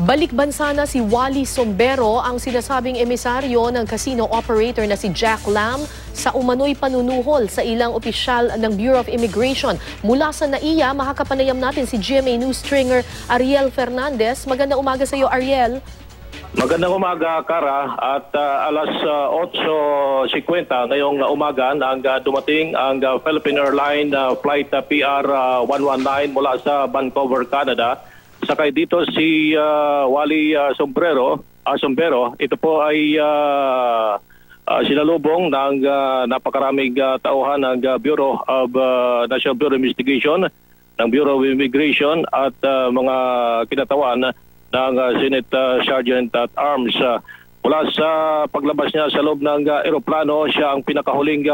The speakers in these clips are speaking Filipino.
Balik bansa na si Wally Sombero, ang sinasabing emisaryo ng casino operator na si Jack Lam sa umano'y panunuhol sa ilang opisyal ng Bureau of Immigration. Mula sa NAIA, makakapanayam natin si GMA News stringer Ariel Fernandez. Magandang umaga sa iyo, Ariel. Magandang umaga, Kara. At alas 8:50 ngayong umaga nang dumating ang Philippine Airlines flight PR-119 mula sa Vancouver, Canada. Sakay dito si Wally Sombero. Ito po ay sinalubong ng napakaraming tauhan ng Bureau of National Bureau of Investigation, ng Bureau of Immigration at mga kinatawan ng Senate Sergeant at Arms. Mula sa paglabas niya sa loob ng eroplano, siya ang pinakahuling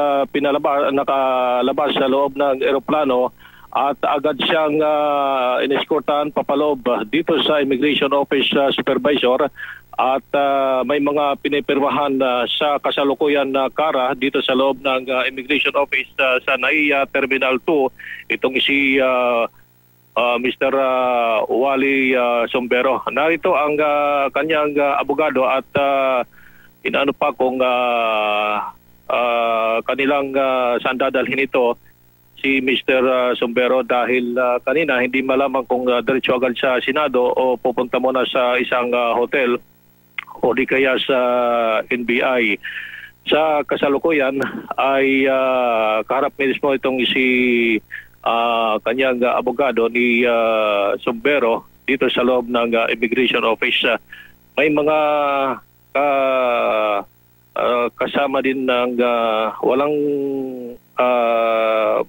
nakalabas sa loob ng eroplano at agad siyang ineskortahan papalob dito sa Immigration Office Supervisor at may mga pinipirmahan sa kasalukuyan na Kara dito sa loob ng Immigration Office sa NAIA Terminal 2 itong si Mr. Wally Sombero. Narito ang kanyang abogado at inaano pa kung kanilang saan dadalhin ito si Mr. Sombero dahil kanina hindi malaman kung diretso agad sa Senado o pupunta muna sa isang hotel o di kaya sa NBI. Sa kasalukuyan ay kaharap mismo itong si kanyang abogado ni Sombero dito sa loob ng Immigration Office. May mga kasama din ng walang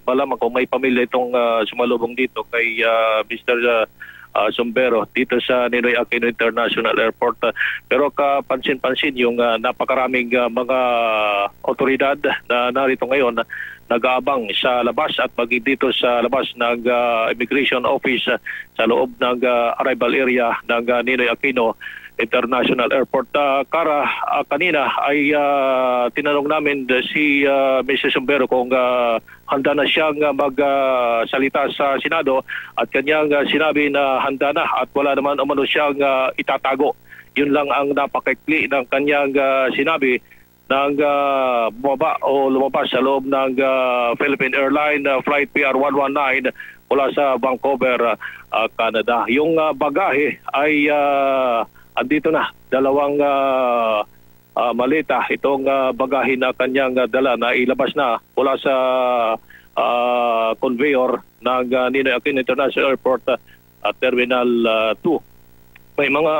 malaman kung may pamilya itong sumalubong dito kay Mr. Sombero dito sa Ninoy Aquino International Airport. Pero kapansin-pansin yung napakaraming mga otoridad na narito ngayon nag-aabang sa labas at maging dito sa labas ng Immigration Office sa loob ng arrival area ng Ninoy Aquino International Airport. Kara, kanina ay tinanong namin si Mr. Sombero kung handa na siyang magsalita sa Senado at kanyang sinabi na handa na at wala naman umano siyang itatago. Yun lang ang napakaikli ng kanyang sinabi nang bumaba o lumabas sa loob ng Philippine Airlines flight PR-119 mula sa Vancouver, Canada. Yung bagahe ay andito na, dalawang maleta. Itong bagahe na kanyang dala na ilabas na mula sa conveyor ng Ninoy Aquino International Airport Terminal 2. May mga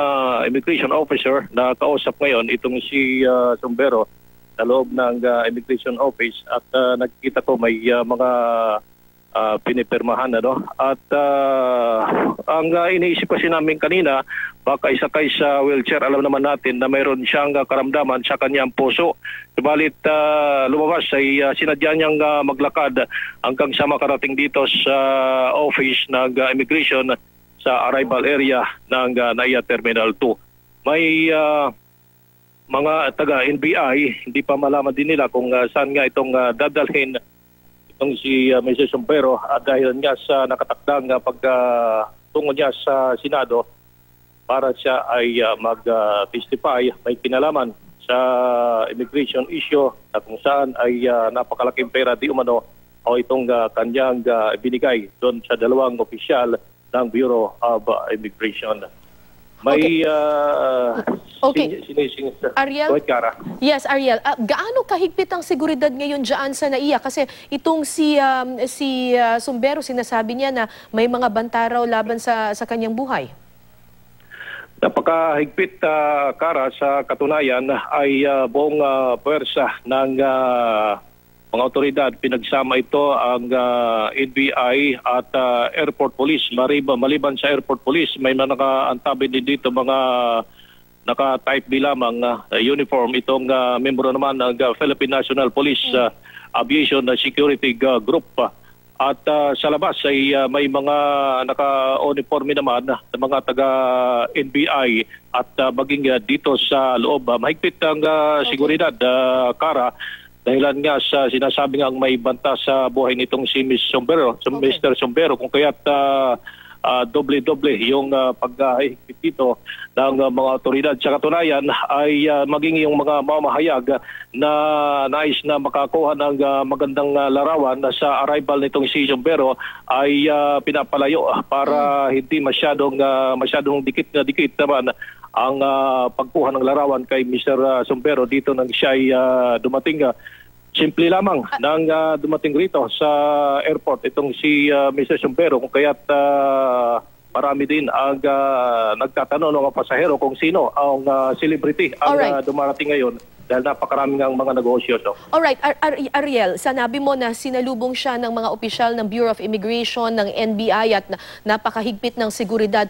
immigration officer na kausap ngayon itong si Sombero sa loob ng immigration office at nakikita ko may mga pinipirmahan at ang iniisip kasi namin kanina baka isakay sa wheelchair. Alam naman natin na mayroon siyang karamdaman sa kanyang puso. Subalit lumabas ay sinadya niyang maglakad hanggang sa makarating dito sa office ng immigration sa arrival area ng NAIA Terminal 2. May mga taga-NBI, hindi pa malaman din nila kung saan nga itong dadalhin itong si Mr. Sombero dahil nga sa nakatakdang pagtungo niya sa Senado para siya ay mag-testify. May kinalaman sa immigration issue na kung saan ay napakalaking pera di umano o itong kanyang binigay doon sa dalawang opisyal ng Bureau of Immigration. May Ariel? Yes, Ariel. Gaano kahigpit ang seguridad ngayon dyan sa NAIA? Kasi itong si Sombero, sinasabi niya na may mga banta raw laban sa kanyang buhay. Napakahigpit, Kara. Sa katunayan ay buong puwersa ng mga otoridad. Pinagsama ito ang NBI at Airport Police. Maliban sa Airport Police, may mga nakaantabi din dito mga naka-type B lamang uniform. Itong membro naman ng Philippine National Police Aviation Security Group. At sa labas ay may mga naka-uniforme naman ng mga taga-NBI at maging dito sa loob. Mahigpit ang seguridad, Kara. Dahilan nga sa sinasabi nga may banta sa buhay nitong si Mr. Sombero kung kaya't doble-doble yung paghihigpit dito ng mga otoridad. Sa katunayan ay maging yung mga mamahayag na nais na makakuha ng magandang larawan sa arrival nitong si Sombero ay pinapalayo para hindi masyadong dikit na dikit naman ang pagkuha ng larawan kay Mr. Sombero dito nang siya ay dumating. Simple lamang nang dumating rito sa airport itong si Mr. Sombero, kung kaya't marami din ang nagtatanong ng mga pasahero kung sino ang celebrity ang dumarating ngayon dahil napakaraming ang mga negosyo. Alright, Ariel, sanabi mo na sinalubong siya ng mga opisyal ng Bureau of Immigration, ng NBI at napakahigpit ng seguridad.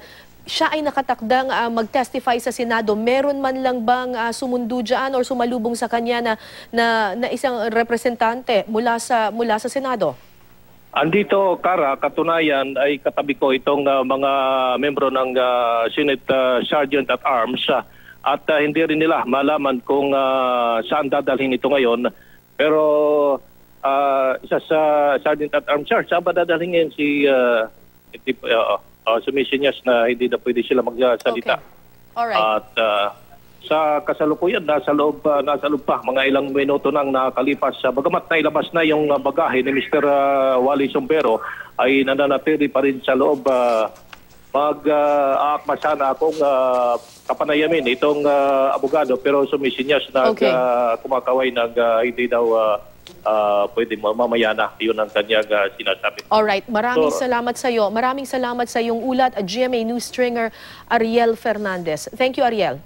Siya ay nakatakdang mag-testify sa Senado. Meron man lang bang sumundo dyan or sumalubong sa kanya na isang representante mula sa Senado? Andito, Kara, katunayan ay katabi ko itong mga membro ng Senate Sergeant at Arms at hindi rin nila malaman kung saan dadalhin ito ngayon. Pero isa sa Sergeant at Arms, sir, saan ba dadalhin ngayon si sumisinyas na hindi na pwede sila magsalita? Okay. Alright. At sa kasalukuyan, nasa loob pa, mga ilang minuto nang nakalipas. Bagamat nailabas na yung bagahe ni Mr. Wally Sombero, ay nananatili pa rin sa loob. Mag-aakma sana akong kapanayamin itong abogado, pero sumisinyas na kumakaway ng hindi daw pwede mamaya na. Yun ang kanyang sinasabi. Alright, maraming salamat sa iyo. Maraming salamat sa iyong ulat at GMA News Stringer Ariel Fernandez. Thank you, Ariel.